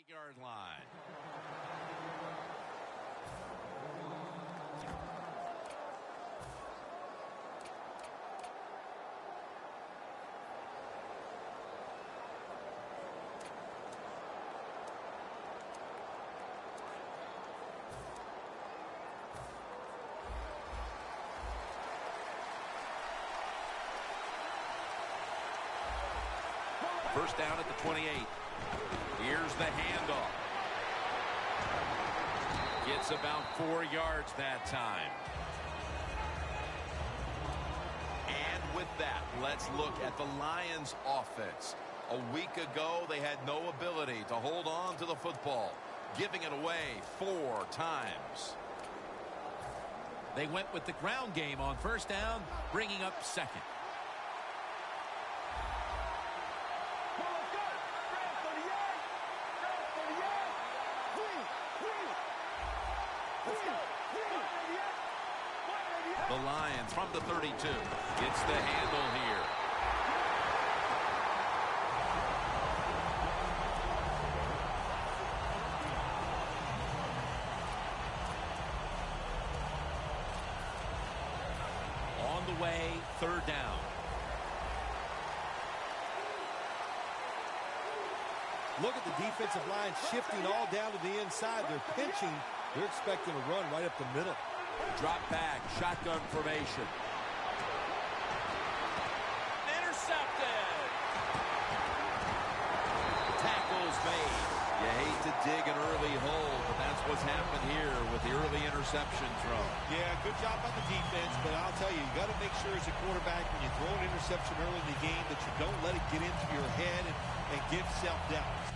Yard line. First down at the 28. Here's the handoff. Gets about 4 yards that time. And with that, let's look at the Lions offense. A week ago, they had no ability to hold on to the football, giving it away 4 times. They went with the ground game on first down, bringing up second. The Lions from the 32 gets the handle here. On the way, third down. Look at the defensive line shifting all down to the inside. They're pinching. They're expecting a run right up the middle. Drop back, shotgun formation. Intercepted. Tackles made. You hate to dig an early hole, but that's what's happened here with the early interception throw. Yeah, good job on the defense, but I'll tell you, you got to make sure as a quarterback when you throw an interception early in the game that you don't let it get into your head and give self-doubt.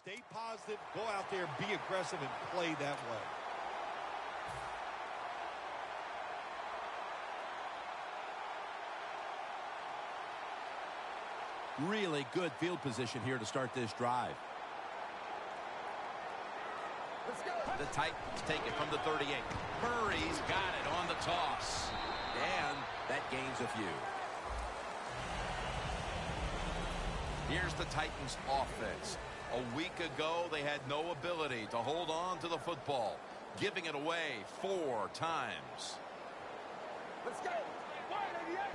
Stay positive, go out there, be aggressive, and play that way. Really good field position here to start this drive. Let's go. The Titans take it from the 38. Murray's got it on the toss. And that gains a few. Here's the Titans offense. A week ago, they had no ability to hold on to the football, giving it away 4 times. Let's go.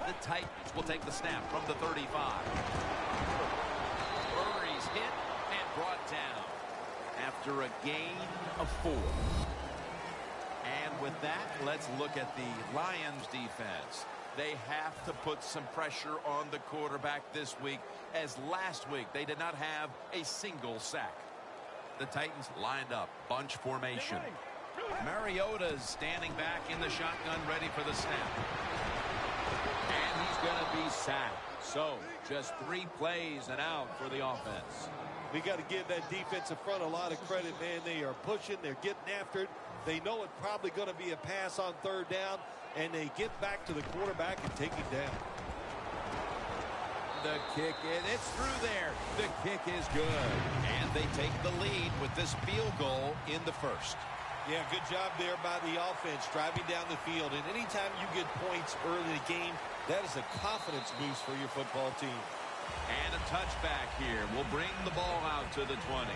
The Titans will take the snap from the 35. Murray's hit and brought down after a gain of 4. And with that, let's look at the Lions defense. They have to put some pressure on the quarterback this week, as last week they did not have a single sack. The Titans lined up, bunch formation. Mariota's standing back in the shotgun, ready for the snap. And he's going to be sacked. So, just 3 plays and out for the offense. We got to give that defensive front a lot of credit, man. They are pushing, they're getting after it. They know it's probably going to be a pass on third down, and they get back to the quarterback and take him down. The kick, it's through there. The kick is good. And they take the lead with this field goal in the first. Yeah, good job there by the offense, driving down the field. And anytime you get points early in the game, that is a confidence boost for your football team. And a touchback here will bring the ball out to the 20.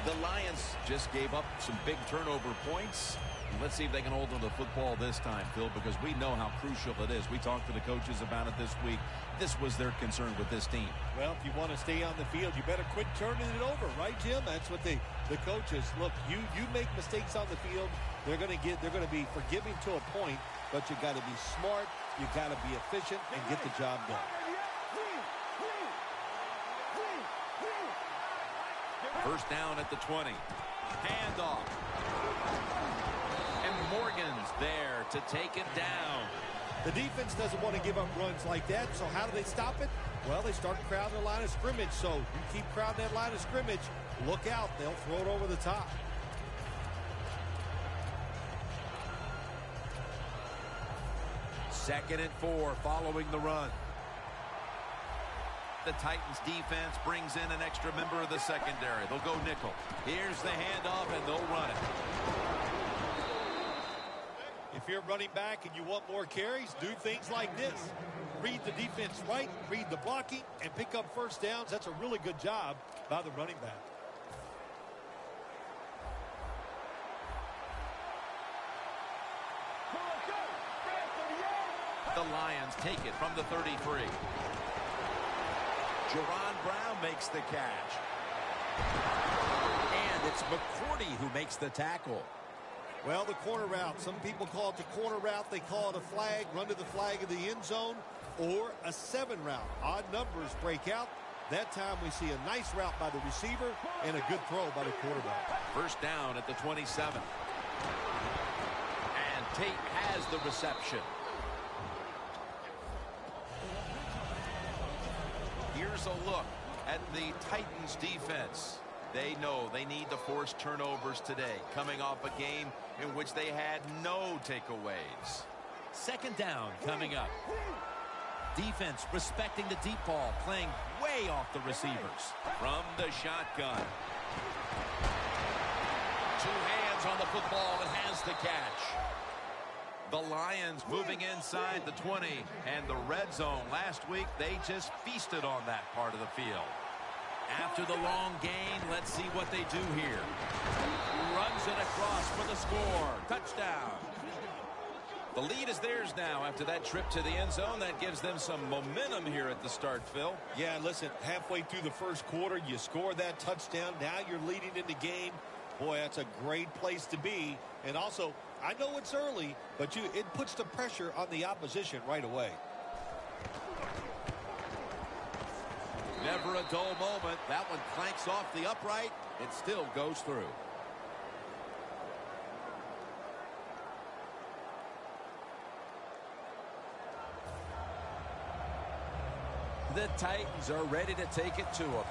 The Lions just gave up some big turnover points. Let's see if they can hold on to the football this time, Phil, because we know how crucial it is. We talked to the coaches about it this week. This was their concern with this team. Well, if you want to stay on the field, you better quit turning it over, right, Jim? That's what the coaches look. You make mistakes on the field, they're going to be forgiving to a point, but you got to be smart, you got to be efficient, and get the job done. First down at the 20. Handoff. And Morgan's there to take it down. The defense doesn't want to give up runs like that, so how do they stop it? Well, they start crowding the line of scrimmage, so you keep crowding that line of scrimmage, look out, they'll throw it over the top. Second and 4 following the run. The Titans defense brings in an extra member of the secondary. They'll go nickel. Here's the handoff, and they'll run it. If you're running back and you want more carries, do things like this. Read the defense right, read the blocking, and pick up first downs. That's a really good job by the running back. The Lions take it from the 33. Jerron Brown makes the catch. And it's McCourty who makes the tackle. Well, the corner route. Some people call it the corner route. They call it a flag, run to the flag of the end zone, or a 7 route. Odd numbers break out. That time we see a nice route by the receiver and a good throw by the quarterback. First down at the 27. And Tate has the reception. Here's a look at the Titans defense. They know they need to force turnovers today, coming off a game in which they had no takeaways. Second down coming up. Defense respecting the deep ball, playing way off the receivers. From the shotgun. 2 hands on the football and has the catch. The Lions moving inside the 20 and the red zone. Last week, they just feasted on that part of the field. After the long gain, let's see what they do here. Runs it across for the score. Touchdown. The lead is theirs now after that trip to the end zone. That gives them some momentum here at the start, Phil. Yeah, listen, halfway through the first quarter, you score that touchdown. Now you're leading in the game. Boy, that's a great place to be. And also, I know it's early, but it puts the pressure on the opposition right away. Never a dull moment. That one clanks off the upright. It still goes through. The Titans are ready to take it to them.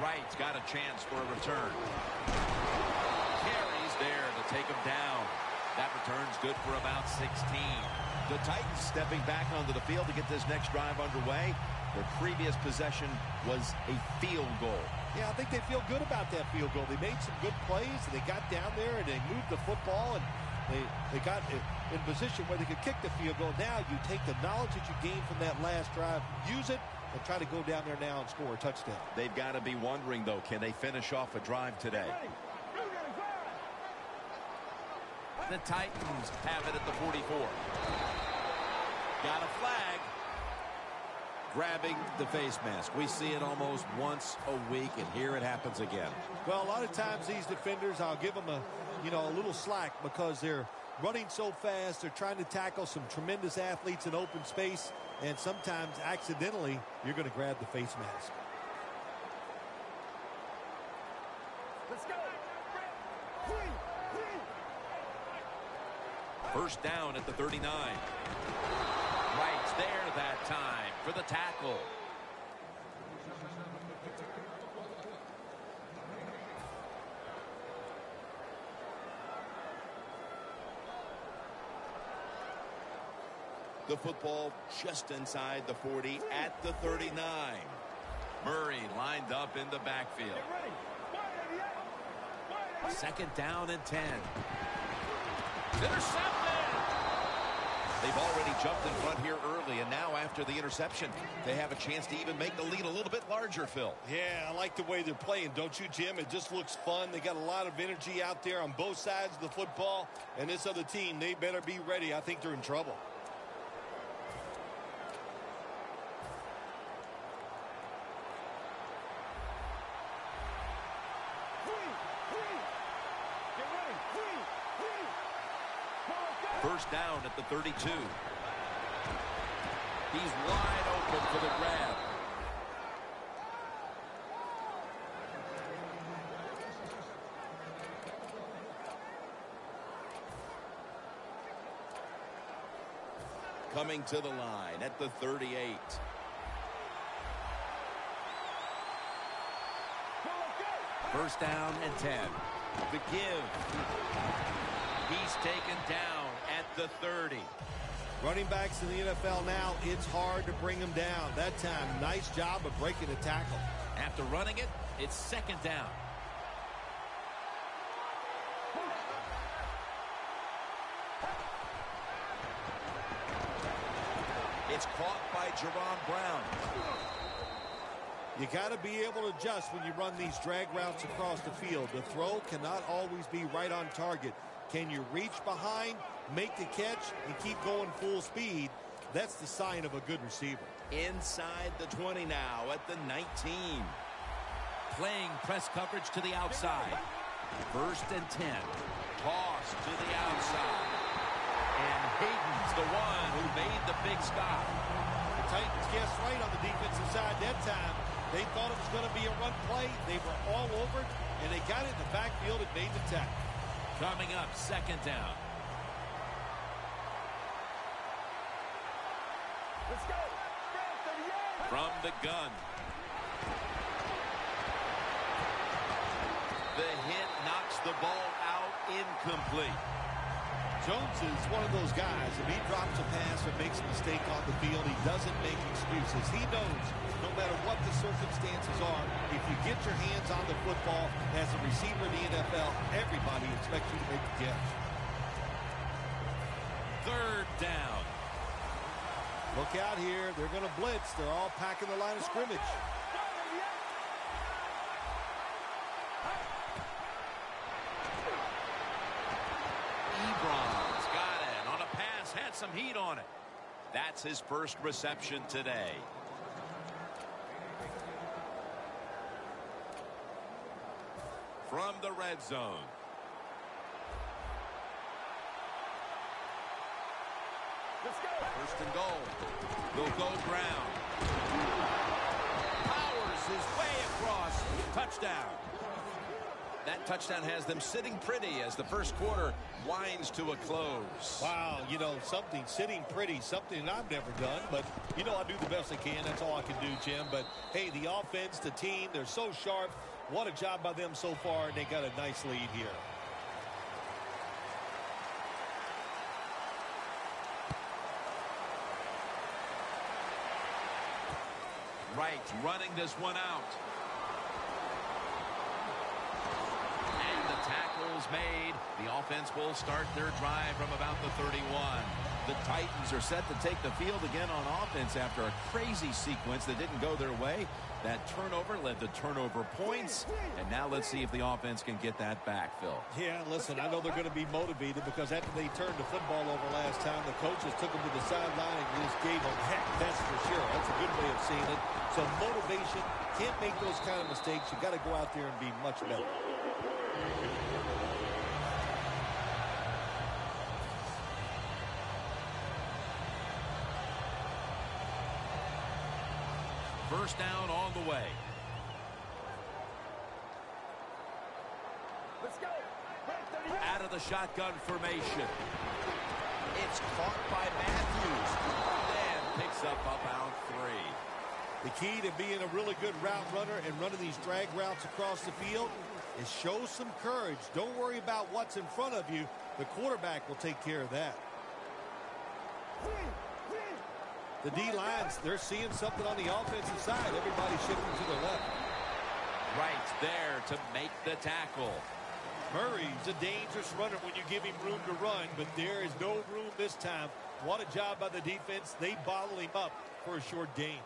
Wright's got a chance for a return. Carries there to take him down. That return's good for about 16. The Titans stepping back onto the field to get this next drive underway. Their previous possession was a field goal. Yeah, I think they feel good about that field goal. They made some good plays, and they got down there, and they moved the football, and they got in position where they could kick the field goal. Now you take the knowledge that you gained from that last drive, use it, and try to go down there now and score a touchdown. They've got to be wondering, though, can they finish off a drive today? The Titans have it at the 44. Got a flag. Grabbing the face mask. We see it almost once a week, and here it happens again. Well, a lot of times these defenders, I'll give them a little slack because they're running so fast. They're trying to tackle some tremendous athletes in open space, and sometimes accidentally you're going to grab the face mask. Let's go. First down at the 39. Wright's there that time for the tackle. The football just inside the 40 at the 39. Murray lined up in the backfield. Second down and 10. Intercepted! They've already jumped in front here early, and now after the interception, they have a chance to even make the lead a little bit larger, Phil. Yeah, I like the way they're playing, don't you, Jim? It just looks fun. They got a lot of energy out there on both sides of the football, and this other team, they better be ready. I think they're in trouble. First down at the 32. He's wide open for the grab. Coming to the line at the 38. First down and 10. The give. He's taken down at the 30. Running backs in the NFL now, it's hard to bring them down. That time, nice job of breaking the tackle. After running it, it's second down. It's caught by Jerron Brown. You got to be able to adjust when you run these drag routes across the field. The throw cannot always be right on target. Can you reach behind, make the catch, and keep going full speed? That's the sign of a good receiver. Inside the 20 now at the 19. Playing press coverage to the outside. First and 10. Toss to the outside. And Hayden's the one who made the big stop. The Titans guessed right on the defensive side that time. They thought it was going to be a run play. They were all over it, and they got it in the backfield and made the tackle. Coming up, second down. Let's go. From the gun. The hit knocks the ball out, incomplete. Jones is one of those guys. If he drops a pass or makes a mistake on the field, he doesn't make excuses. He knows no matter what the circumstances are, if you get your hands on the football as a receiver in the NFL, everybody expects you to make the catch. Third down. Look out here. They're going to blitz. They're all packing the line of scrimmage. Ebron's got it on a pass, had some heat on it. That's his first reception today. From the red zone. Let's go. First and goal. They'll go ground. Powers his way across. Touchdown. That touchdown has them sitting pretty as the first quarter winds to a close. Wow, you know, something sitting pretty, something that I've never done. But, you know, I do the best I can. That's all I can do, Jim. But, hey, the offense, the team, they're so sharp. What a job by them so far, and they got a nice lead here. Right, running this one out. And the tackle's made. The offense will start their drive from about the 31. The Titans are set to take the field again on offense after a crazy sequence that didn't go their way. That turnover led to turnover points. And now let's see if the offense can get that back, Phil. Yeah, listen, I know they're going to be motivated because after they turned the football over last time, the coaches took them to the sideline and just gave them heck, that's for sure. That's a good way of seeing it. So motivation, can't make those kind of mistakes. You got to go out there and be much better. First down on the way. Let's go. Out of the shotgun formation. It's caught by Matthews. And picks up about 3. The key to being a really good route runner and running these drag routes across the field is show some courage. Don't worry about what's in front of you. The quarterback will take care of that. The D-lines, they're seeing something on the offensive side. Everybody's shifting to the left. Right there to make the tackle. Murray's a dangerous runner when you give him room to run, but there is no room this time. What a job by the defense. They bottle him up for a short gain.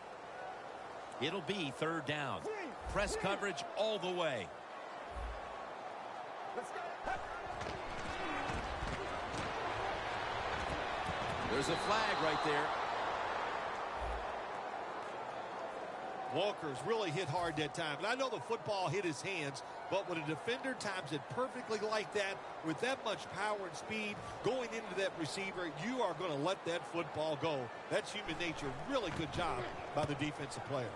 It'll be third down. Press coverage all the way. Let's go. There's a flag right there. Walker's really hit hard that time. And I know the football hit his hands, But when a defender times it perfectly like that, with that much power and speed going into that receiver, you are going to let that football go. That's human nature. Really good job by the defensive player.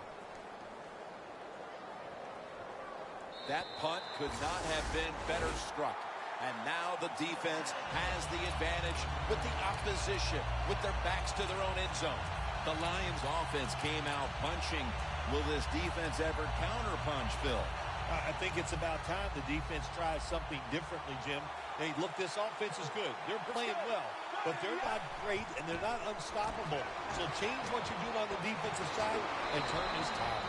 That punt could not have been better struck. And now the defense has the advantage with the opposition, with their backs to their own end zone. The Lions offense came out punching. Will this defense ever counter-punch, Phil? I think it's about time the defense tries something differently, Jim. Hey, look, this offense is good. They're playing well, but they're not great, and they're not unstoppable. So change what you're doing on the defensive side and turn this tide.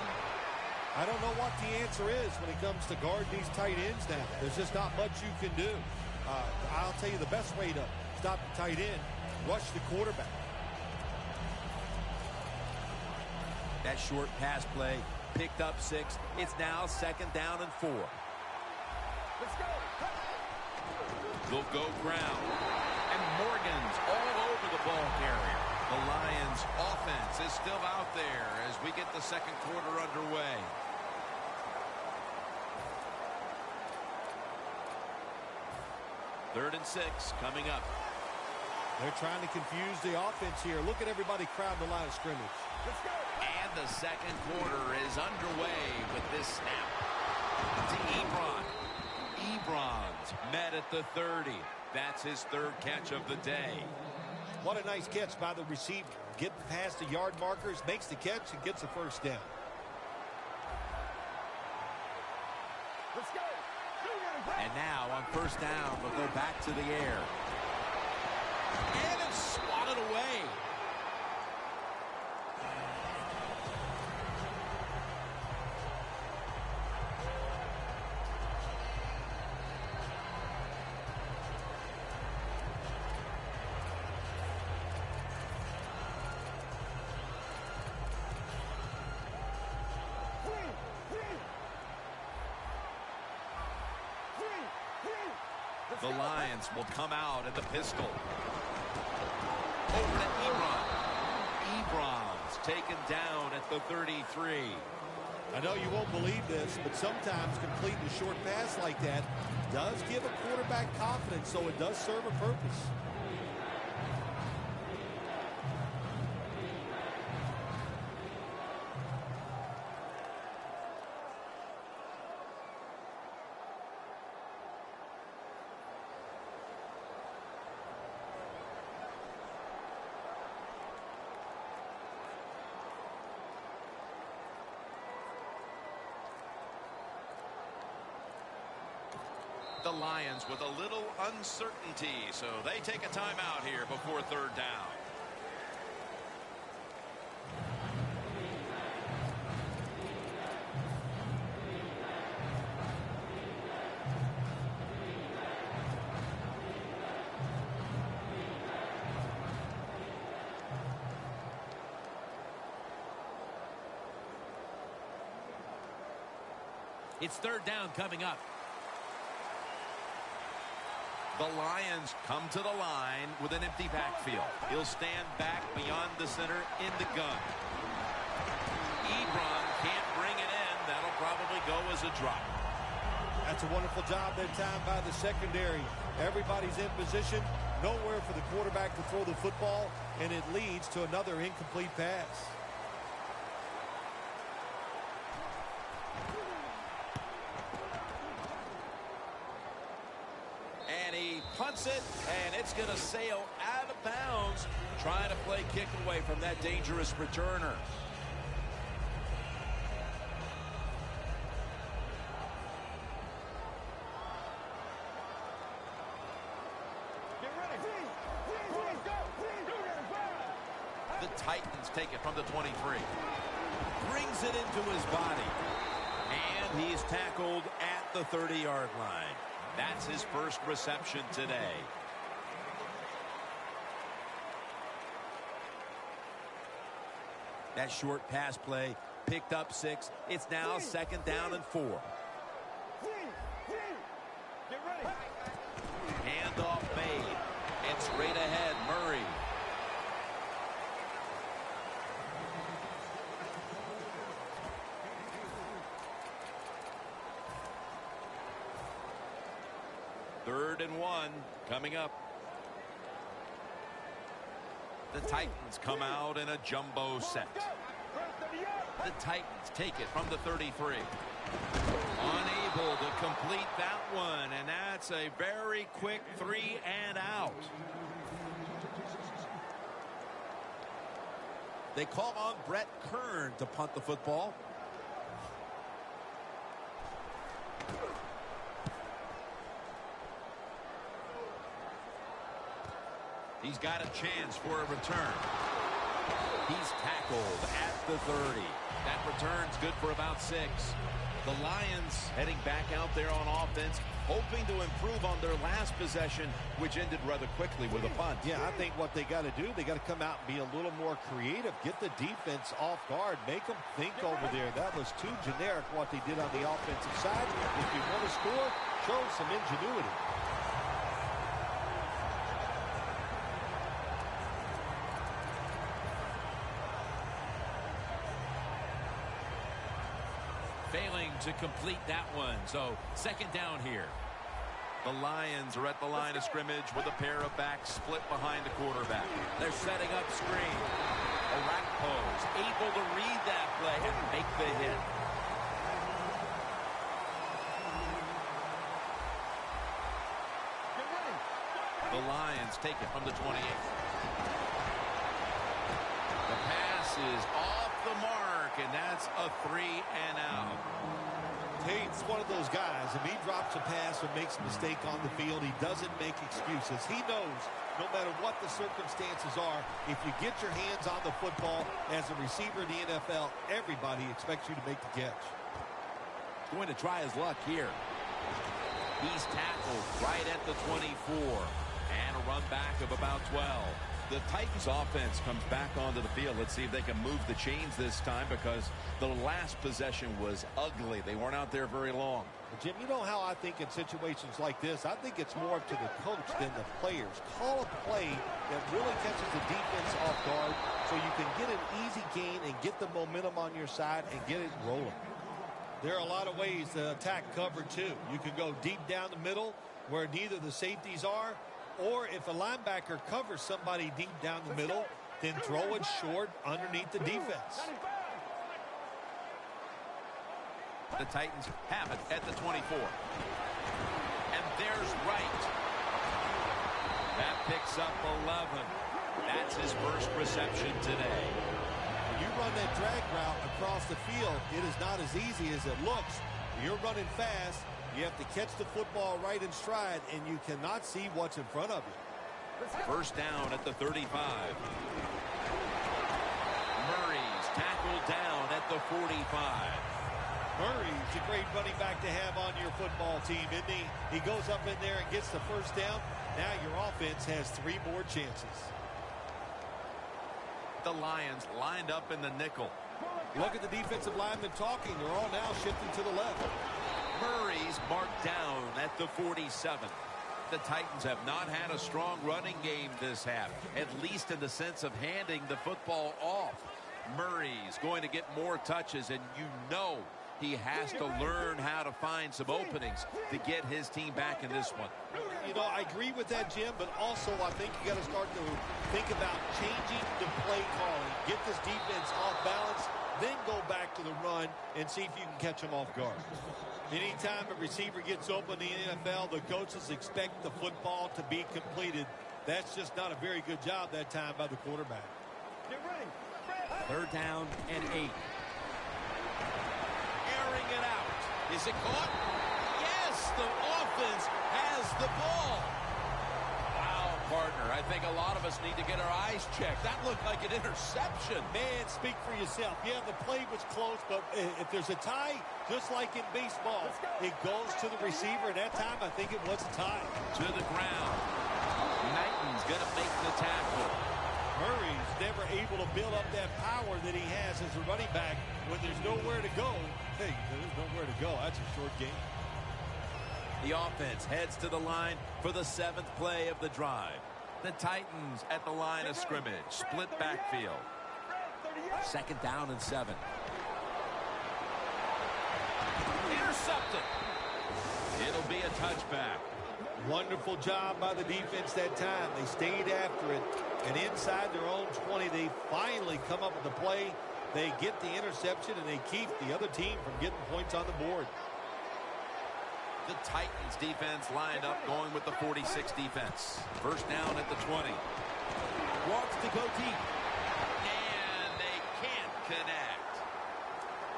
I don't know what the answer is when it comes to guarding these tight ends now. There's just not much you can do. I'll tell you the best way to stop the tight end, rush the quarterback. That short pass play picked up 6. It's now 2nd down and 4. Let's go. They'll go ground. And Morgan's all over the ball carrier. The Lions offense is still out there as we get the second quarter underway. Third and 6 coming up. They're trying to confuse the offense here. Look at everybody crowding the line of scrimmage. Let's go. And the second quarter is underway with this snap to Ebron. Ebron's met at the 30. That's his 3rd catch of the day. What a nice catch by the receiver. Getting past the yard markers, makes the catch, and gets the first down. Let's go. And now on first down, they'll go back to the air. And it's swatted away. The Lions will come out at the pistol. Over to Ebron. Ebron's taken down at the 33. I know you won't believe this, but sometimes completing a short pass like that does give a quarterback confidence, so it does serve a purpose. The Lions with a little uncertainty, so they take a timeout here before 3rd down. It's 3rd down coming up. The Lions come to the line with an empty backfield. He'll stand back beyond the center in the gun. Ebron can't bring it in. That'll probably go as a drop. That's a wonderful job that time by the secondary. Everybody's in position. Nowhere for the quarterback to throw the football, and it leads to another incomplete pass. Punts it, and it's going to sail out of bounds, trying to play kick away from that dangerous returner. Get ready. The Titans take it from the 23. Brings it into his body. And he's tackled at the 30-yard line. That's his first reception today. That short pass play picked up 6. It's now 2nd down and 4. Get ready. Handoff made. And straight ahead, Murray. 3rd and 1 coming up. The Titans come out in a jumbo set. The Titans take it from the 33. Unable to complete that one, and that's a very quick 3 and out. They call on Brett Kern to punt the football. He's got a chance for a return. He's tackled at the 30. That return's good for about 6. The Lions heading back out there on offense, hoping to improve on their last possession, which ended rather quickly with a punt. Yeah, I think what they got to do, they got to come out and be a little more creative, get the defense off guard, make them think over there. That was too generic what they did on the offensive side. If you want to score, show some ingenuity. Failing to complete that one, so 2nd down here. The Lions are at the line of scrimmage with a pair of backs split behind the quarterback. They're setting up screen. Orakpo's able to read that play and make the hit. The Lions take it from the 28. The pass is off the mark, and that's a 3 and out. Tate's one of those guys. If he drops a pass or makes a mistake on the field, he doesn't make excuses. He knows no matter what the circumstances are, if you get your hands on the football as a receiver in the NFL, everybody expects you to make the catch. Going to try his luck here. He's tackled right at the 24. And a run back of about 12. The Titans offense comes back onto the field. Let's see if they can move the chains this time, because the last possession was ugly. They weren't out there very long. Jim, you know how I think in situations like this, I think it's more up to the coach than the players. Call a play that really catches the defense off guard so you can get an easy gain and get the momentum on your side and get it rolling. There are a lot of ways to attack cover two. You can go deep down the middle where neither the safeties are, or if a linebacker covers somebody deep down the middle, then throw it short underneath the defense. The Titans have it at the 24. And there's Wright. That picks up 11. That's his first reception today. When you run that drag route across the field, it is not as easy as it looks. You're running fast. You have to catch the football right in stride, and you cannot see what's in front of you. First down at the 35. Murray's tackled down at the 45. Murray's a great running back to have on your football team, isn't he? He goes up in there and gets the first down. Now your offense has 3 more chances. The Lions lined up in the nickel. Look at the defensive linemen talking. They're all now shifting to the left. Murray's marked down at the 47. The Titans have not had a strong running game this half, at least in the sense of handing the football off. Murray's going to get more touches, and you know he has to learn how to find some openings to get his team back in this one. You know, I agree with that, Jim, but also I think you got to start to think about changing the play calling. Get this defense off balance, then go back to the run and see if you can catch them off guard. Anytime a receiver gets open in the NFL, the coaches expect the football to be completed. That's just not a very good job that time by the quarterback. Get ready. 3rd down and 8. Airing it out. Is it caught? Yes, the offense has the ball. Wow, partner. I think a lot of us need to get our eyes checked. That looked like an interception. Man, speak for yourself. Yeah, the play was close, but if there's a tie, just like in baseball, it goes to the receiver. That time, I think it was a tie. To the ground. Knighton's going to make the tackle. Murray's never able to build up that power that he has as a running back. When there's nowhere to go, hey, there's nowhere to go. That's a short game. The offense heads to the line for the 7th play of the drive. The Titans at the line of scrimmage. Split backfield. 2nd down and 7. Intercepted. It'll be a touchback. Wonderful job by the defense that time. They stayed after it, and inside their own 20, they finally come up with the play. They get the interception, and they keep the other team from getting points on the board. The Titans defense lined up going with the 46 defense. First down at the 20. Wants to go deep. And they can't connect.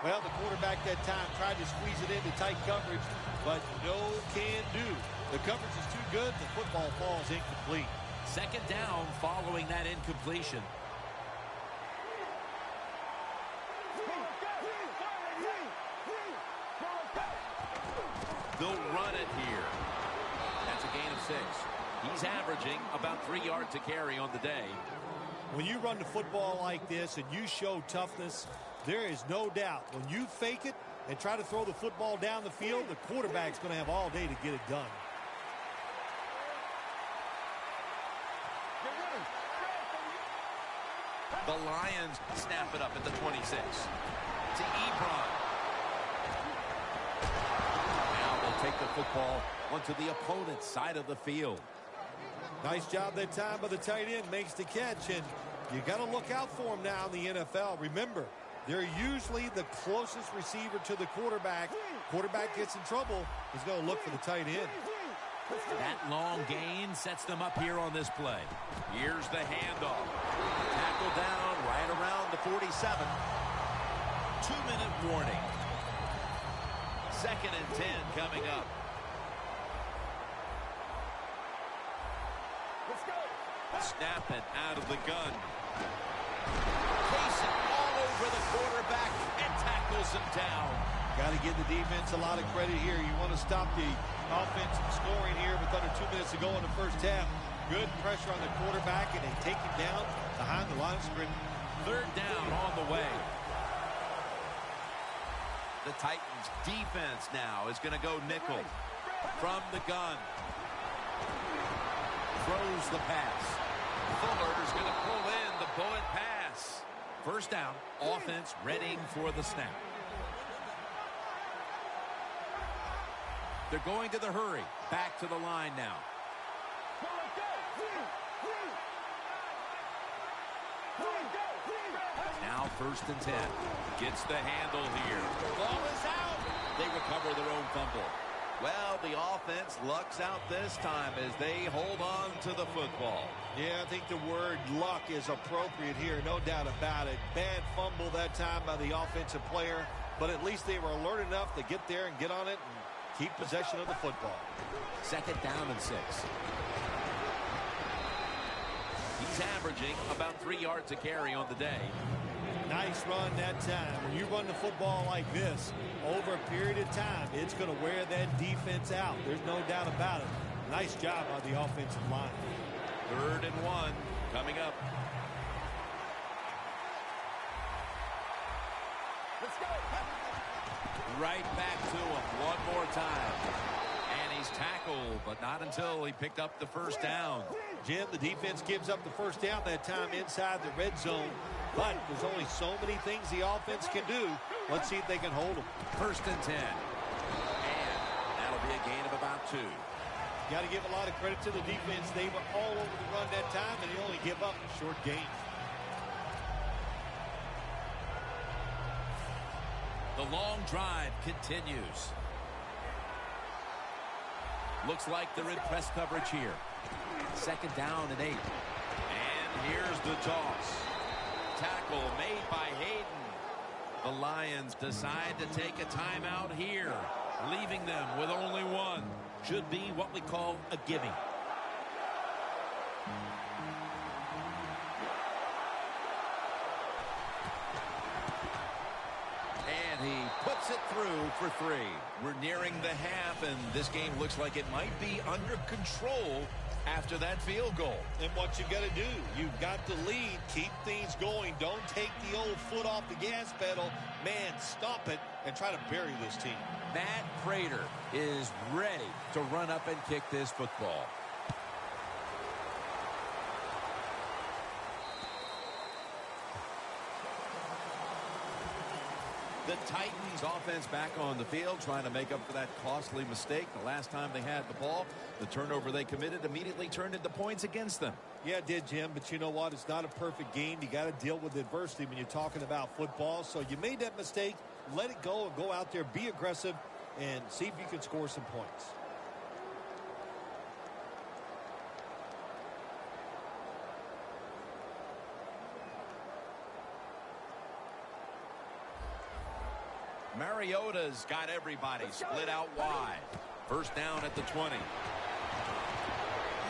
Well, the quarterback that time tried to squeeze it into tight coverage, but no can do. The coverage is too good. The football falls incomplete. Second down following that incompletion. They'll run it here. That's a gain of 6. He's averaging about 3 yards to carry on the day. When you run the football like this and you show toughness, there is no doubt when you fake it and try to throw the football down the field, the quarterback's going to have all day to get it done. The Lions snap it up at the 26. To Ebron. Now they'll take the football onto the opponent's side of the field. Nice job that time by the tight end. Makes the catch, and you got to look out for him now in the NFL. Remember, they're usually the closest receiver to the quarterback. Quarterback gets in trouble, he's going to look for the tight end. That long gain sets them up here on this play. Here's the handoff. Tackle down right around the 47. 2-minute warning. 2nd and 10 coming up. Let's go. Snap it out of the gun. Chasing all over the quarterback and tackles him down. Got to give the defense a lot of credit here. You want to stop the offense from scoring here with under 2 minutes to go in the first half. Good pressure on the quarterback, and they take him down behind the line of scrimmage. Third down on the way. The Titans defense now is going to go nickel from the gun. Throws the pass. Fuller's going to pull in the bullet pass. First down, offense readying for the snap. They're going to the hurry. Back to the line now. Now 1st and 10. Gets the handle here. Ball is out. They recover their own fumble. Well, the offense lucks out this time as they hold on to the football. Yeah, I think the word luck is appropriate here, no doubt about it. Bad fumble that time by the offensive player, but at least they were alert enough to get there and get on it and keep possession of the football. 2nd down and 6. He's averaging about 3 yards a carry on the day. Nice run that time. When you run the football like this, over a period of time, it's going to wear that defense out. There's no doubt about it. Nice job on the offensive line. 3rd and 1 coming up. Let's go. Right back to him one more time. And he's tackled, but not until he picked up the first down. Jim, the defense gives up the first down that time inside the red zone. But there's only so many things the offense can do. Let's see if they can hold them. 1st and 10. And that'll be a gain of about 2. Got to give a lot of credit to the defense. They were all over the run that time, and they only give up short gains. The long drive continues. Looks like they're in press coverage here. 2nd down and 8. And here's the toss. Tackle made by Hayden. The Lions decide to take a timeout here, leaving them with only one. Should be what we call a gimme. And he puts it through for 3. We're nearing the half, and this game looks like it might be under control after that field goal. And what you got to do, you've got to lead, keep things going. Don't take the old foot off the gas pedal. Man, stop it and try to bury this team. Matt Prater is ready to run up and kick this football. The Titans offense back on the field trying to make up for that costly mistake. The last time they had the ball, the turnover they committed immediately turned into points against them. Yeah, it did, Jim, but you know what? It's not a perfect game. You got to deal with adversity when you're talking about football. So you made that mistake. Let it go and go out there, be aggressive, and see if you can score some points. Mariota's got everybody split out wide. First down at the 20.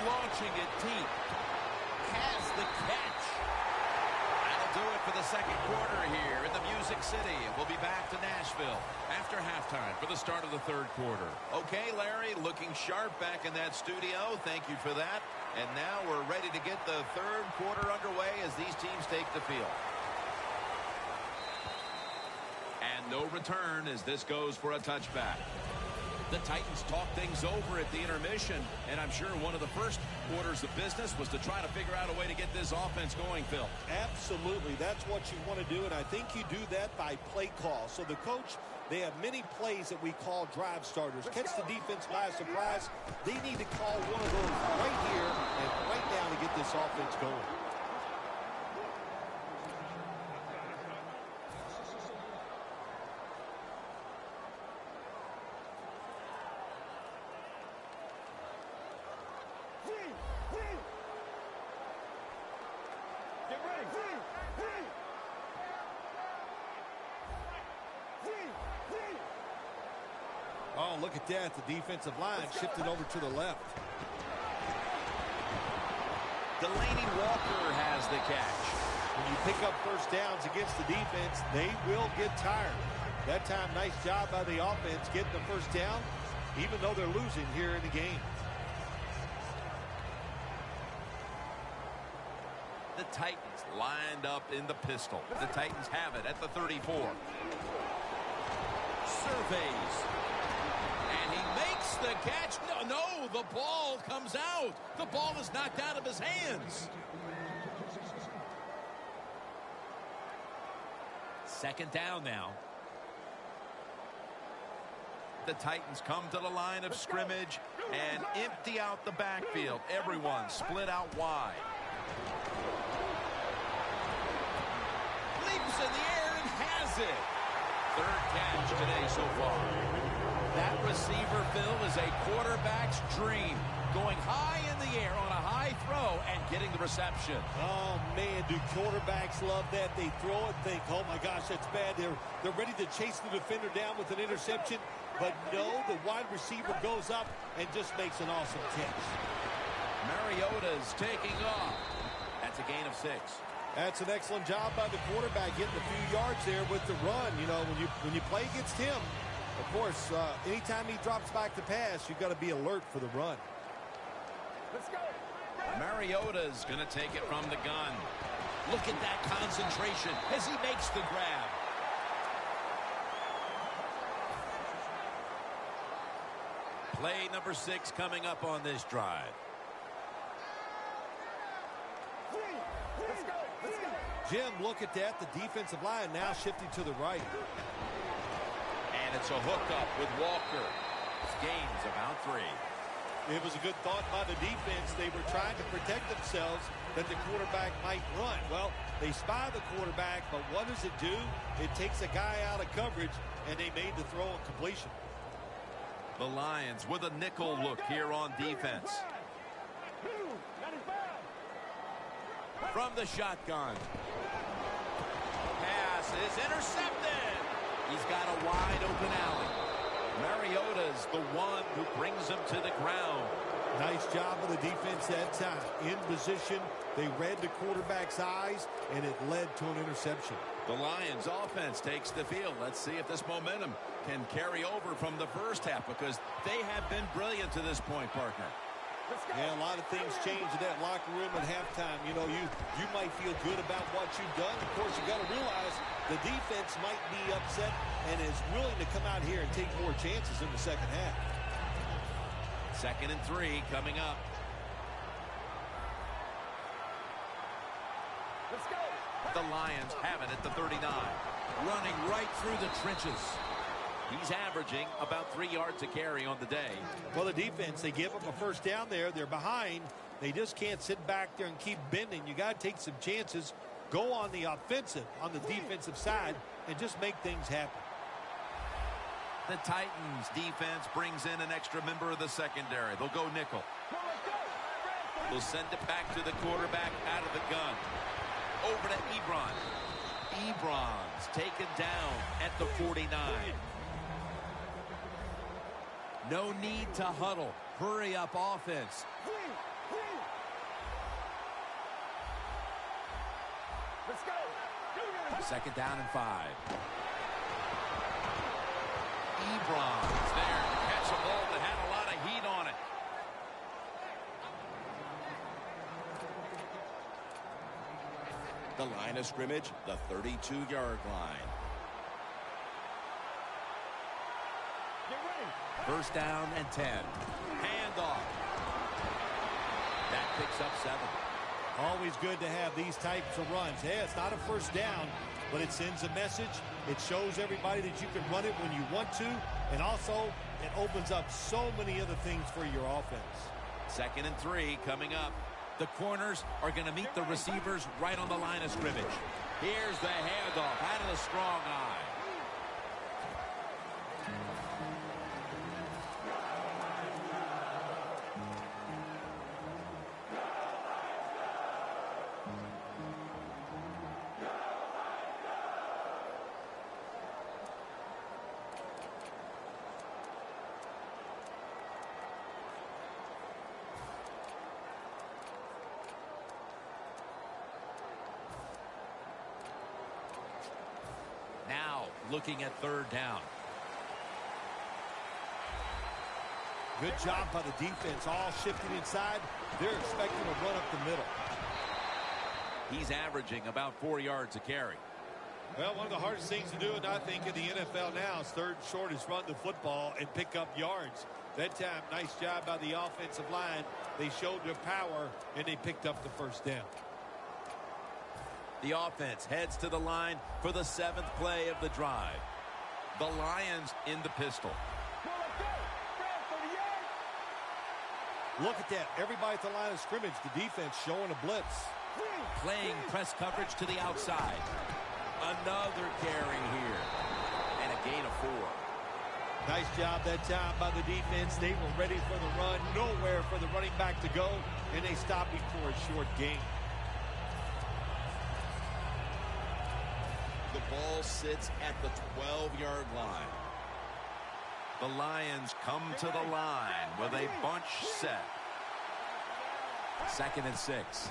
Launching it deep. Has the catch. That'll do it for the second quarter here in the Music City. We'll be back to Nashville after halftime for the start of the third quarter. Okay, Larry, looking sharp back in that studio. Thank you for that. And now we're ready to get the third quarter underway as these teams take the field. And no return as this goes for a touchback. The Titans talk things over at the intermission, and I'm sure one of the first orders of business was to try to figure out a way to get this offense going, Phil. Absolutely. That's what you want to do, and I think you do that by play call. So the coach, they have many plays that we call drive starters. Catch the defense by surprise. They need to call one of those right here and right now to get this offense going. Oh, look at that. The defensive line shifted over to the left. Delaney Walker has the catch. When you pick up first downs against the defense, they will get tired. That time, nice job by the offense getting the first down, even though they're losing here in the game. The Titans lined up in the pistol. The Titans have it at the 34. Surveys. And he makes the catch. No, the ball comes out. The ball is knocked out of his hands. Second down now. The Titans come to the line of scrimmage and empty out the backfield. Everyone split out wide. Leaps in the air and has it. Third catch today so far. That receiver, Phil, is a quarterback's dream. Going high in the air on a high throw and getting the reception. Oh, man, do quarterbacks love that? They throw it, think, oh, my gosh, that's bad. They're ready to chase the defender down with an interception. But no, the wide receiver goes up and just makes an awesome catch. Mariota's taking off. That's a gain of 6. That's an excellent job by the quarterback getting a few yards there with the run. You know, when you play against him, of course, anytime he drops back to pass, you've got to be alert for the run. Let's go. Mariota's going to take it from the gun. Look at that concentration as he makes the grab. Play number 6 coming up on this drive. Let's go. Let's go. Jim, look at that. The defensive line now shifting to the right. And it's a hookup with Walker. His gain's about 3. It was a good thought by the defense. They were trying to protect themselves that the quarterback might run. Well, they spy the quarterback, but what does it do? It takes a guy out of coverage, and they made the throw and completion. The Lions with a nickel look here on defense. From the shotgun. Pass is intercepted. He's got a wide open alley. Mariota's the one who brings him to the ground. Nice job of the defense that time. In position, they read the quarterback's eyes, and it led to an interception. The Lions offense takes the field. Let's see if this momentum can carry over from the first half, because they have been brilliant to this point, partner. Yeah, a lot of things change in that locker room at halftime. You know, you might feel good about what you've done. Of course, you got to realize the defense might be upset and is willing to come out here and take more chances in the second half. 2nd and 3 coming up. Let's go. The Lions have it at the 39. running right through the trenches. He's averaging about 3 yards a carry on the day. Well, the defense, they give up a first down there. They're behind. They just can't sit back there and keep bending. You got to take some chances. Go on the offensive, on the defensive side, and just make things happen. The Titans defense brings in an extra member of the secondary. They'll go nickel. They'll send it back to the quarterback out of the gun. Over to Ebron. Ebron's taken down at the 49. No need to huddle. Hurry up offense. Let's go. Second down and 5. Ebron's there to catch a ball that had a lot of heat on it. The line of scrimmage, the 32-yard line. First down and 10. Handoff. That picks up 7. Always good to have these types of runs. Yeah, it's not a first down, but it sends a message. It shows everybody that you can run it when you want to, and also it opens up so many other things for your offense. Second and 3 coming up. The corners are going to meet the receivers right on the line of scrimmage. Here's the handoff out of the strong eye. Now looking at third down. Good job by the defense, all shifting inside. They're expecting to run up the middle. He's averaging about 4 yards a carry. Well, one of the hardest things to do, and I think in the NFL now, is third and short is run the football and pick up yards. That time, nice job by the offensive line. They showed their power, and they picked up the first down. The offense heads to the line for the 7th play of the drive. The Lions in the pistol. Look at that. Everybody at the line of scrimmage. The defense showing a blitz. Playing press coverage to the outside. Another carry here. And a gain of 4. Nice job that time by the defense. They were ready for the run. Nowhere for the running back to go. And they stopped him for a short gain. The ball sits at the 12-yard line. The Lions come to the line with a bunch set. Second and 6.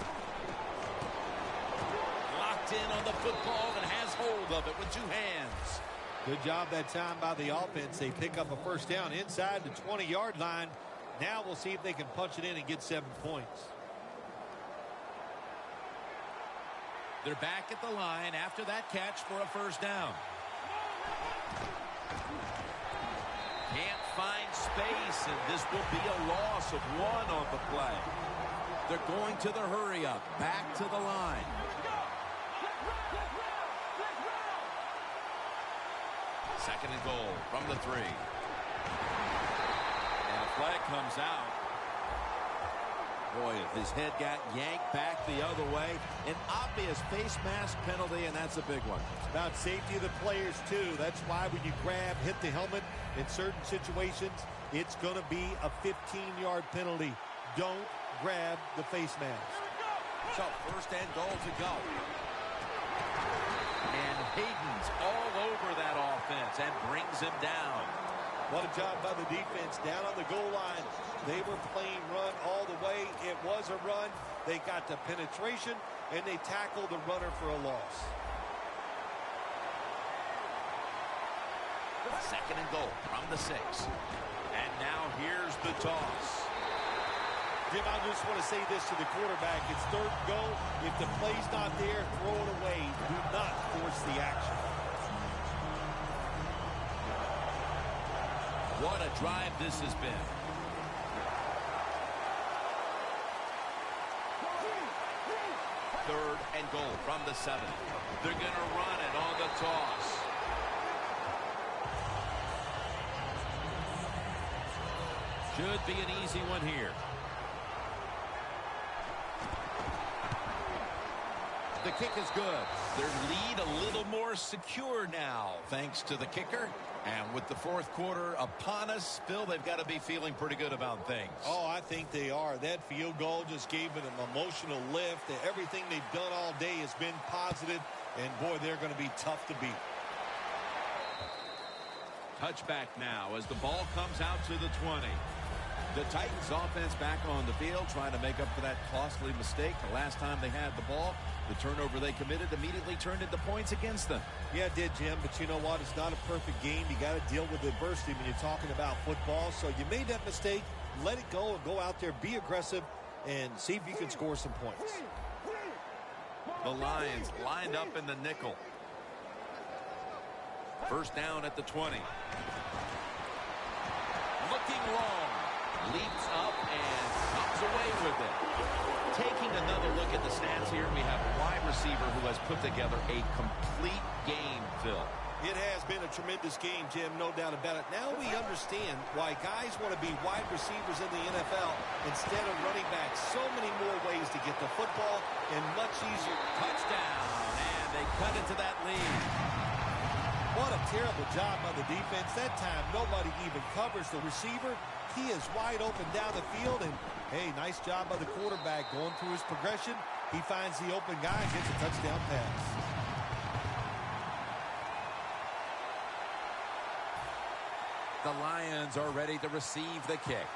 Locked in on the football and has hold of it with 2 hands. Good job that time by the offense. They pick up a first down inside the 20-yard line. Now we'll see if they can punch it in and get 7 points. They're back at the line after that catch for a first down. Can't find space, and this will be a loss of 1 on the play. They're going to the hurry up, back to the line. Second and goal from the 3. And a flag comes out. Boy, his head got yanked back the other way. An obvious face mask penalty, and that's a big one. It's about safety of the players, too. That's why when you grab, hit the helmet in certain situations, it's going to be a 15-yard penalty. Don't grab the face mask. So first and goal to go. And Hayden's all over that offense and brings him down. What a job by the defense down on the goal line. They were playing run all the way. It was a run. They got the penetration, and they tackled the runner for a loss. Second and goal from the 6. And now here's the toss. Jim, I just want to say this to the quarterback. It's third and goal. If the play's not there, throw it away. Do not force the action. What a drive this has been. Third and goal from the 7. They're going to run it on the toss. Should be an easy one here. The kick is good. Their lead a little more secure now, thanks to the kicker. And with the fourth quarter upon us, Phil, they've got to be feeling pretty good about things. Oh, I think they are. That field goal just gave it an emotional lift. Everything they've done all day has been positive, and boy, they're going to be tough to beat. Touchback now as the ball comes out to the 20. The Titans offense back on the field trying to make up for that costly mistake. The last time they had the ball, the turnover they committed immediately turned into points against them. Yeah, it did, Jim, but you know what? It's not a perfect game. You got to deal with adversity when you're talking about football. So you made that mistake. Let it go and go out there, be aggressive, and see if you can score some points. The Lions lined up in the nickel. First down at the 20. Looking long. Leaps up and comes away with it. Taking another look at the stats here, we have a wide receiver who has put together a complete game, Phil. It has been a tremendous game, Jim, no doubt about it. Now we understand why guys want to be wide receivers in the NFL instead of running backs. So many more ways to get the football and much easier. Touchdown, and they cut into that lead. What a terrible job by the defense. That time, nobody even covers the receiver. He is wide open down the field, and, hey, nice job by the quarterback going through his progression. He finds the open guy and gets a touchdown pass. The Lions are ready to receive the kick.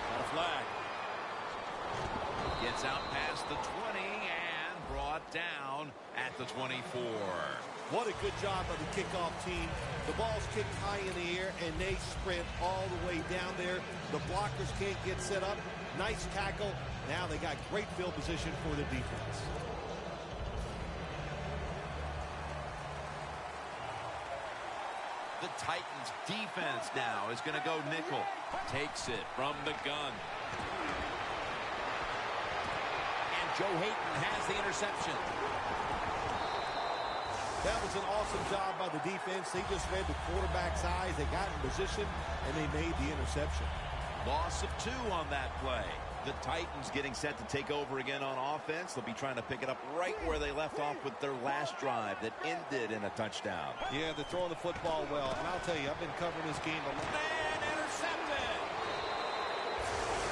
Got a flag. Gets out past the 20 and brought down at the 24. What a good job by the kickoff team. The ball's kicked high in the air, and they sprint all the way down there. The blockers can't get set up. Nice tackle. Now they got great field position for the defense. The Titans defense now is going to go nickel. Takes it from the gun. And Joe Hayden has the interception. That was an awesome job by the defense. They just read the quarterback's eyes. They got in position, and they made the interception. Loss of 2 on that play. The Titans getting set to take over again on offense. They'll be trying to pick it up right where they left off with their last drive that ended in a touchdown. Yeah, they're throwing the football well. And I'll tell you, I've been covering this game a lot. And intercepted.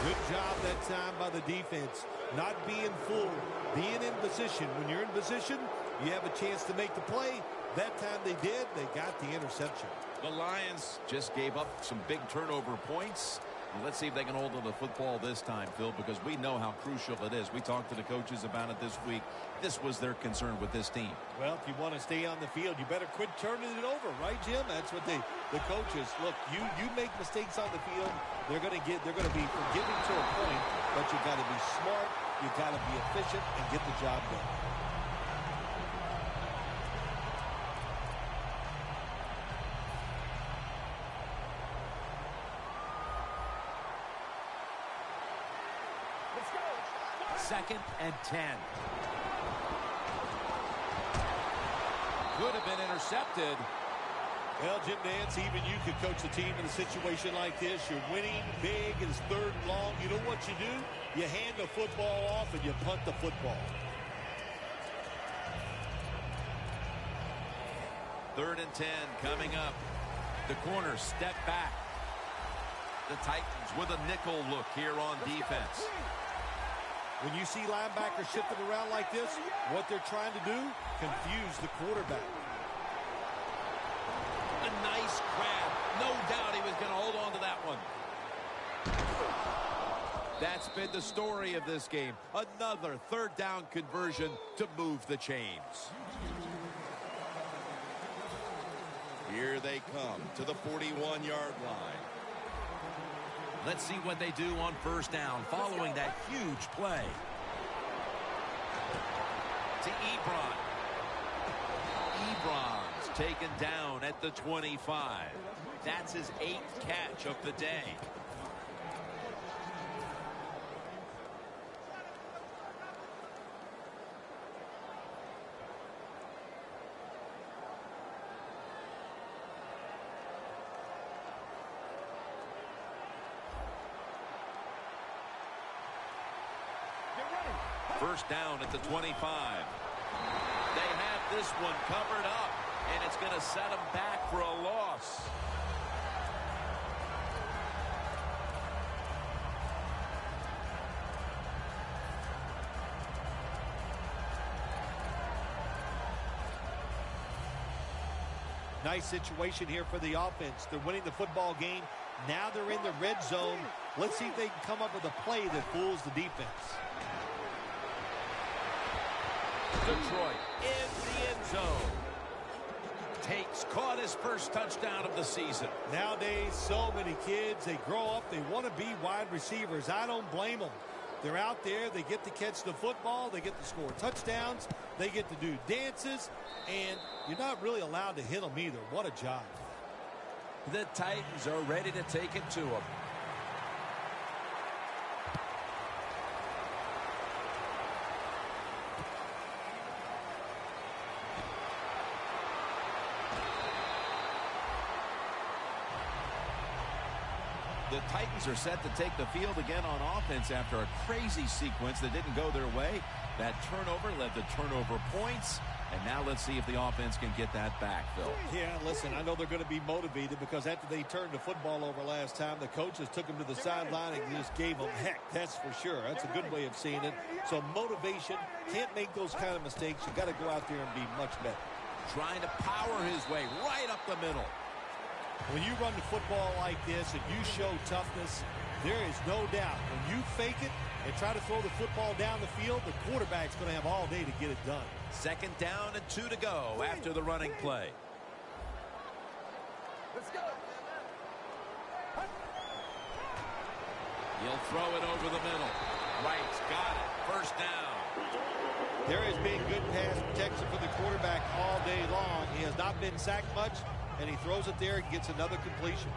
Good job that time by the defense. Not being fooled. Being in position. When you're in position, you have a chance to make the play. That time they did. They got the interception. The Lions just gave up some big turnover points. Let's see if they can hold on to the football this time, Phil, because we know how crucial it is. We talked to the coaches about it this week. This was their concern with this team. Well, if you want to stay on the field, you better quit turning it over, right, Jim? That's what the coaches look. You make mistakes on the field, they're going to be forgiving to a point, but you got to be smart, you got to be efficient, and get the job done. Second and 10. Could have been intercepted. Well, Jim Nantz, even you could coach the team in a situation like this. You're winning big, it's 3rd and long. You know what you do? You hand the football off and you punt the football. 3rd and 10 coming up. The corners step back. The Titans with a nickel look here on defense. When you see linebackers shifting around like this, what they're trying to do, confuse the quarterback. A nice grab. No doubt he was going to hold on to that one. That's been the story of this game. Another 3rd down conversion to move the chains. Here they come to the 41-yard line. Let's see what they do on 1st down following that huge play. To Ebron. Ebron's taken down at the 25. That's his 8th catch of the day. First down at the 25. They have this one covered up, and it's going to set them back for a loss. Nice situation here for the offense. They're winning the football game. Now they're in the red zone. Let's see if they can come up with a play that fools the defense. Detroit in the end zone. Tate's caught his first touchdown of the season. Nowadays, so many kids, they grow up, they want to be wide receivers. I don't blame them. They're out there, they get to catch the football, they get to score touchdowns, they get to do dances, and you're not really allowed to hit them either. What a job. The Titans are ready to take it to them. The Titans are set to take the field again on offense after a crazy sequence that didn't go their way. That turnover led to turnover points. And now let's see if the offense can get that back, Phil. Yeah, listen, I know they're going to be motivated because after they turned the football over last time, the coaches took them to the sideline and just gave them heck. That's for sure. That's a good way of seeing it. So motivation, can't make those kind of mistakes. You got to go out there and be much better. Trying to power his way right up the middle. When you run the football like this and you show toughness, there is no doubt when you fake it and try to throw the football down the field, the quarterback's going to have all day to get it done. Second down and 2 to go after the running play. Let's go. He'll throw it over the middle. Wright's got it. First down. There has been good pass protection for the quarterback all day long. He has not been sacked much, and he throws it there and gets another completion.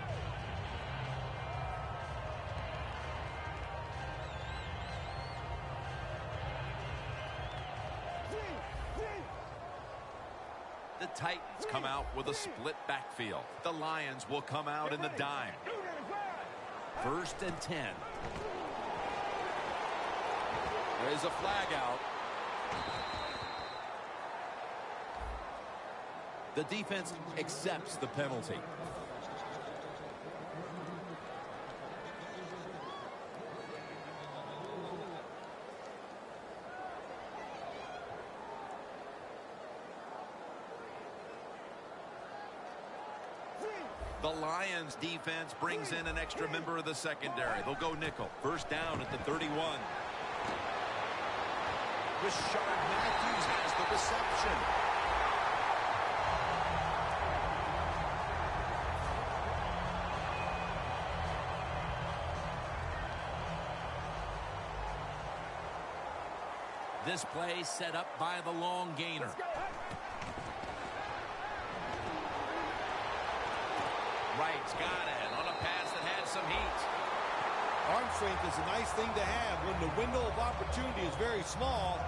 The Titans come out with a split backfield. The Lions will come out in the dime. First and 10. There's a flag out. The defense accepts the penalty. The Lions defense brings in an extra member of the secondary. They'll go nickel. First down at the 31. Rashard Matthews has the reception. This play set up by the long gainer. Wright's got it on a pass that had some heat. Arm strength is a nice thing to have when the window of opportunity is very small.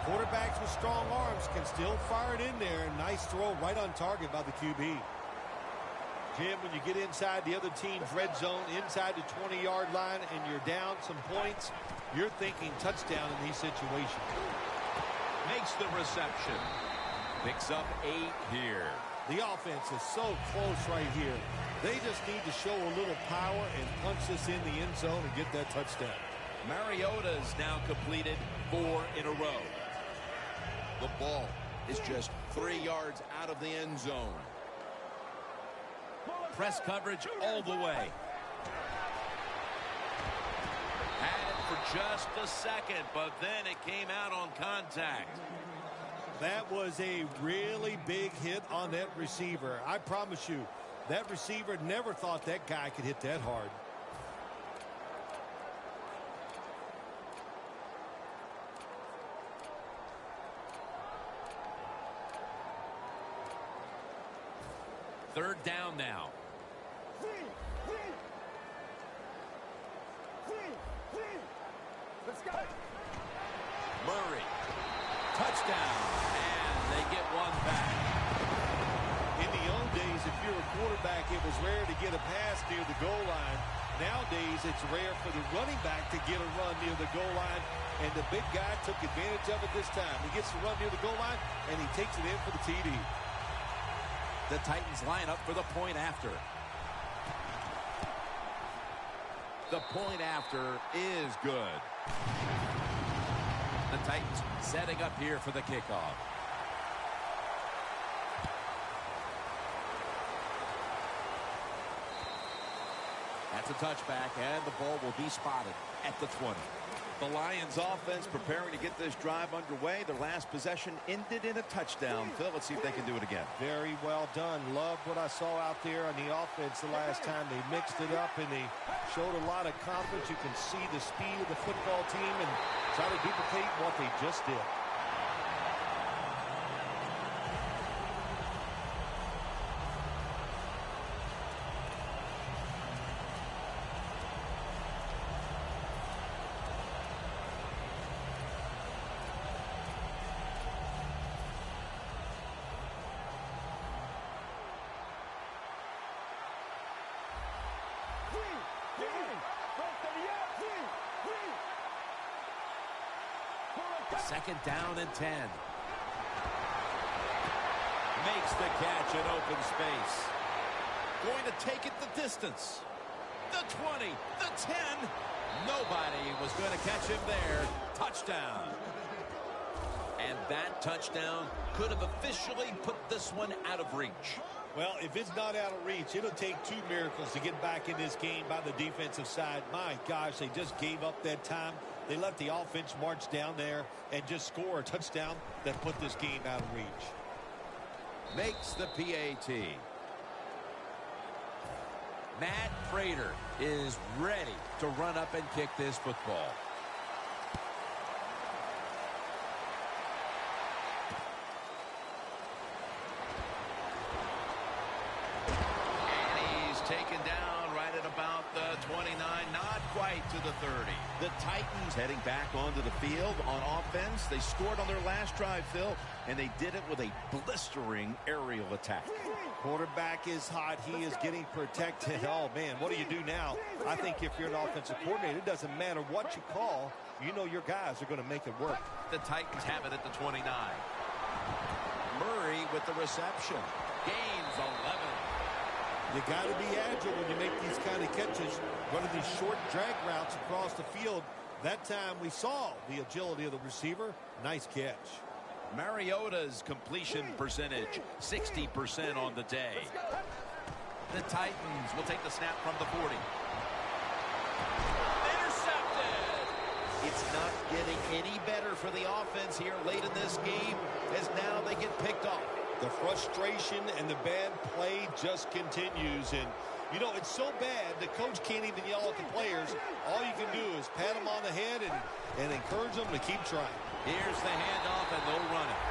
Quarterbacks with strong arms can still fire it in there. Nice throw right on target by the QB. Jim, when you get inside the other team's red zone, inside the 20-yard line, and you're down some points, you're thinking touchdown in these situations. Makes the reception. Picks up 8 here. The offense is so close right here. They just need to show a little power and punch this in the end zone and get that touchdown. Mariota's now completed 4 in a row. The ball is just 3 yards out of the end zone. Press coverage all the way. Had it for just a second, but then it came out on contact. That was a really big hit on that receiver. I promise you, that receiver never thought that guy could hit that hard. Third down now. Let's go. Murray. Touchdown. And they get one back. In the old days, if you're a quarterback, it was rare to get a pass near the goal line. Nowadays, it's rare for the running back to get a run near the goal line, and the big guy took advantage of it this time. He gets to run near the goal line, and he takes it in for the TD. The Titans line up for the point after. The point after is good. The Titans setting up here for the kickoff. That's a touchback, and the ball will be spotted at the 20. The Lions offense preparing to get this drive underway. Their last possession ended in a touchdown. Phil, let's see if they can do it again. Very well done. Love what I saw out there on the offense the last time. They mixed it up, and they showed a lot of confidence. You can see the speed of the football team and try to duplicate what they just did. Second down and 10. Makes the catch in open space. Going to take it the distance. The 20, the 10. Nobody was going to catch him there. Touchdown. And that touchdown could have officially put this one out of reach. Well, if it's not out of reach, it'll take two miracles to get back in this game by the defensive side. My gosh, they just gave up that time. They let the offense march down there and just score a touchdown that put this game out of reach. Makes the PAT. Matt Prater is ready to run up and kick this football. And he's taken down right at about the 29, not quite to the 30. The Titans heading back onto the field on offense. They scored on their last drive, Phil, and they did it with a blistering aerial attack. Quarterback is hot. He is getting protected. Oh, man, what do you do now? I think if you're an offensive coordinator, it doesn't matter what you call. You know your guys are going to make it work. The Titans have it at the 29. Murray with the reception. Gains 11. You got to be agile when you make these kind of catches, running these short drag routes across the field. That time we saw the agility of the receiver. Nice catch. Mariota's completion percentage, 60% on the day. The Titans will take the snap from the 40. Intercepted! It's not getting any better for the offense here late in this game, as now they get picked off. The frustration and the bad play just continues. And, you know, it's so bad the coach can't even yell at the players. All you can do is pat them on the head and encourage them to keep trying. Here's the handoff, and they'll run it.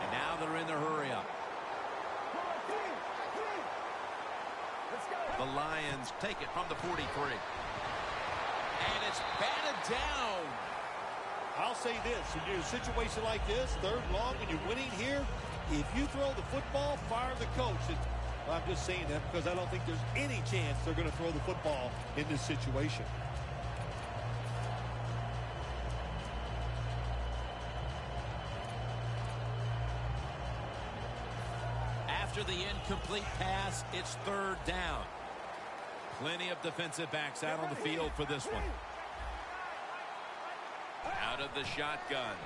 And now they're in their hurry-up. The Lions take it from the 43. And it's batted down. I'll say this, when you're in a situation like this, third long, when you're winning here, if you throw the football, fire the coach. And I'm just saying that because I don't think there's any chance they're going to throw the football in this situation. After the incomplete pass, it's third down. Plenty of defensive backs out on the field for this one. Out of the shotgun.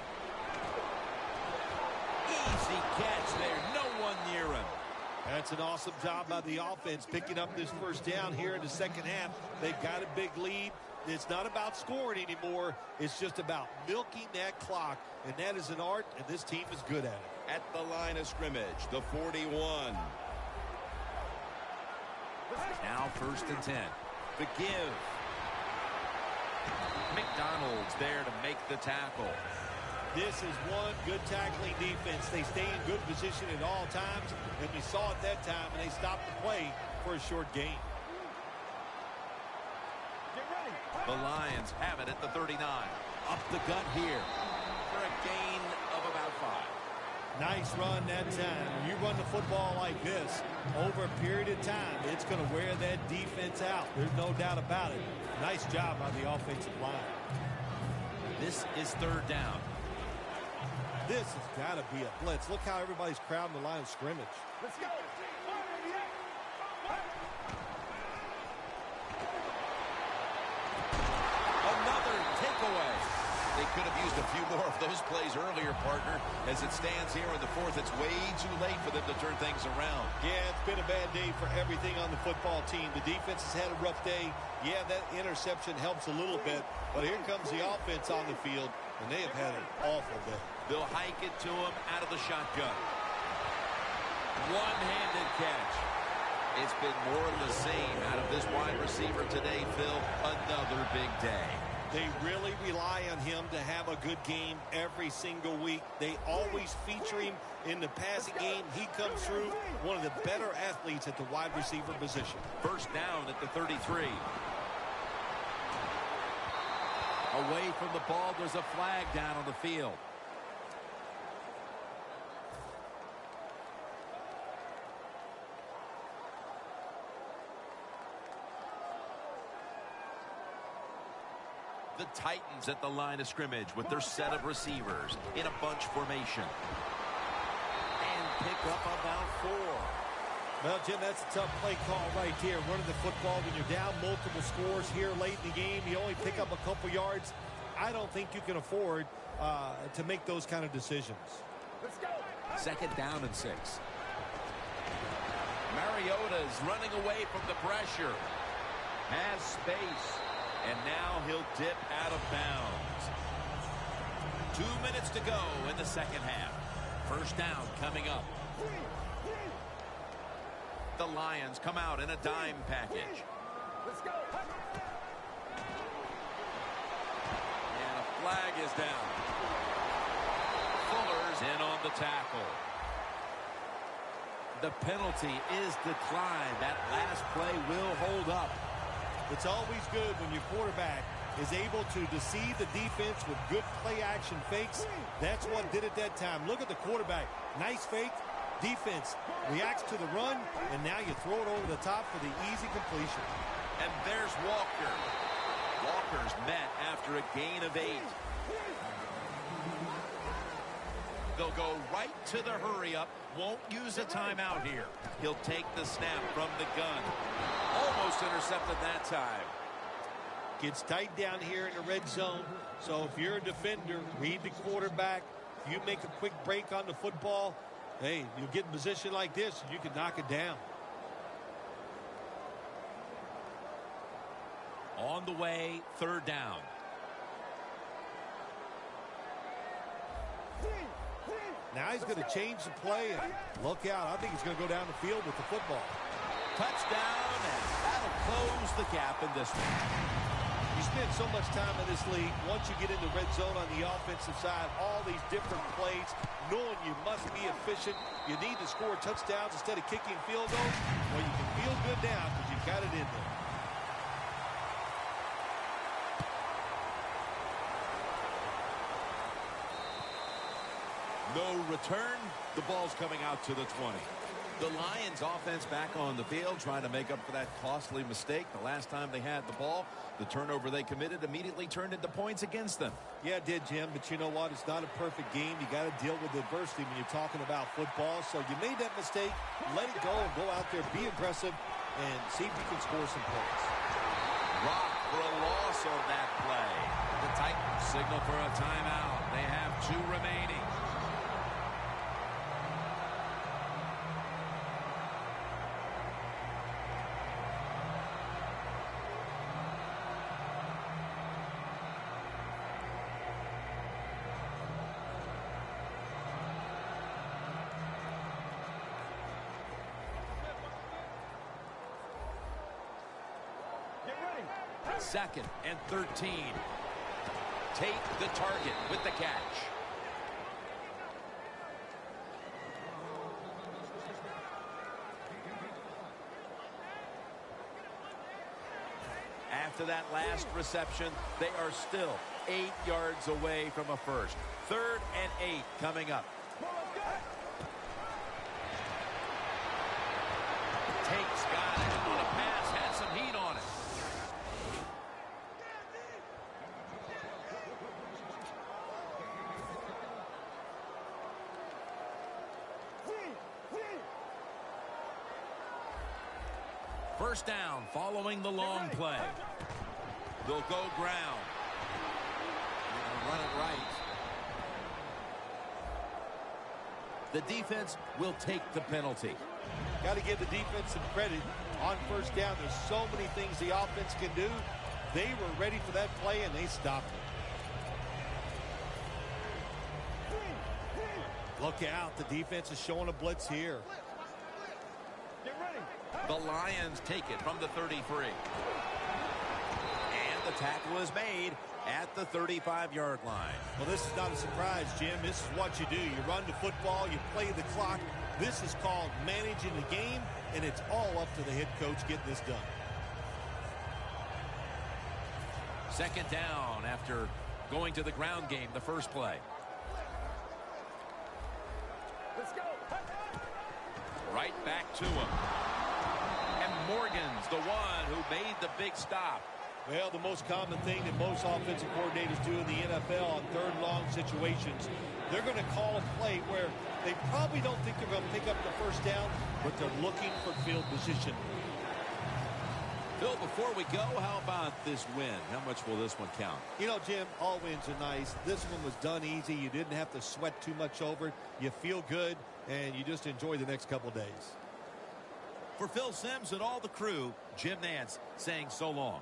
Easy catch there. No one near him. That's an awesome job by the offense picking up this first down here in the second half. They've got a big lead. It's not about scoring anymore. It's just about milking that clock, and that is an art, and this team is good at it. At the line of scrimmage, the 41. Now first and 10. The give. McDonald's there to make the tackle. This is one good tackling defense. They stay in good position at all times, and we saw it that time, and they stopped the play for a short gain. The Lions have it at the 39. Up the gut here for a gain of about 5. Nice run that time. When you run the football like this over a period of time, it's going to wear that defense out. There's no doubt about it. Nice job on the offensive line. This is third down. This has got to be a blitz. Look how everybody's crowding the line of scrimmage. Let's go. Another takeaway. They could have used a few more of those plays earlier, partner. As it stands here in the fourth, it's way too late for them to turn things around. Yeah, it's been a bad day for everything on the football team. The defense has had a rough day. Yeah, that interception helps a little bit. But here comes the offense on the field, and they have had an awful day. They'll hike it to him out of the shotgun. One-handed catch. It's been more of the same out of this wide receiver today, Phil. Another big day. They really rely on him to have a good game every single week. They always feature him in the passing game. He comes through, one of the better athletes at the wide receiver position. First down at the 33. Away from the ball, there's a flag down on the field. The Titans at the line of scrimmage with their set of receivers in a bunch formation. And pick up about 4. Well, Jim, that's a tough play call right here. Running the football when you're down multiple scores here late in the game. You only pick up a couple yards. I don't think you can afford to make those kind of decisions. Let's go. Second down and 6. Mariota's running away from the pressure. Has space. And now he'll dip out of bounds. 2 minutes to go in the second half. First down coming up. The Lions come out in a dime package. Let's go. And a flag is down. Fuller's in on the tackle. The penalty is declined. That last play will hold up. It's always good when your quarterback is able to deceive the defense with good play-action fakes. That's what did it that time. Look at the quarterback. Nice fake. Defense reacts to the run, and now you throw it over the top for the easy completion. And there's Walker. Walker's met after a gain of 8. They'll go right to the hurry-up. Won't use a timeout here. He'll take the snap from the gun. Almost intercepted that time. Gets tight down here in the red zone. So if you're a defender, read the quarterback. If you make a quick break on the football, hey, you get in position like this, you can knock it down. On the way, third down. Now he's going to change the play, and look out. I think he's going to go down the field with the football. Touchdown, and that'll close the gap in this one. You spend so much time in this league, once you get in the red zone on the offensive side, all these different plays, knowing you must be efficient. You need to score touchdowns instead of kicking field goals. Well, you can feel good now because you've got it in there. No return. The ball's coming out to the 20. The Lions offense back on the field trying to make up for that costly mistake. The last time they had the ball, the turnover they committed immediately turned into points against them. Yeah, it did, Jim, but you know what? It's not a perfect game. You got to deal with adversity when you're talking about football. So you made that mistake, let it go, and go out there, be aggressive, and see if you can score some points. Rock for a loss on that play. The Titans signal for a timeout. They have 2 remaining. Second and 13. Take the target with the catch. After that last reception, they are still 8 yards away from a first. 3rd and 8 coming up. First down following the long play. They'll go ground. They're going to run it right. The defense will take the penalty. Got to give the defense some credit on first down. There's so many things the offense can do. They were ready for that play, and they stopped it. Look out. The defense is showing a blitz here. Get ready. The Lions take it from the 33. And the tackle is made at the 35-yard line. Well, this is not a surprise, Jim. This is what you do. You run the football, you play the clock. This is called managing the game, and it's all up to the head coach getting this done. Second down after going to the ground game the first play. Let's go. Right back to him. And Morgan's the one who made the big stop. Well, the most common thing that most offensive coordinators do in the NFL on third long situations, they're going to call a play where they probably don't think they're going to pick up the first down, but they're looking for field position. Phil, before we go, how about this win? How much will this one count? You know, Jim, all wins are nice. This one was done easy. You didn't have to sweat too much over it. You feel good, and you just enjoy the next couple days. For Phil Simms and all the crew, Jim Nantz saying so long.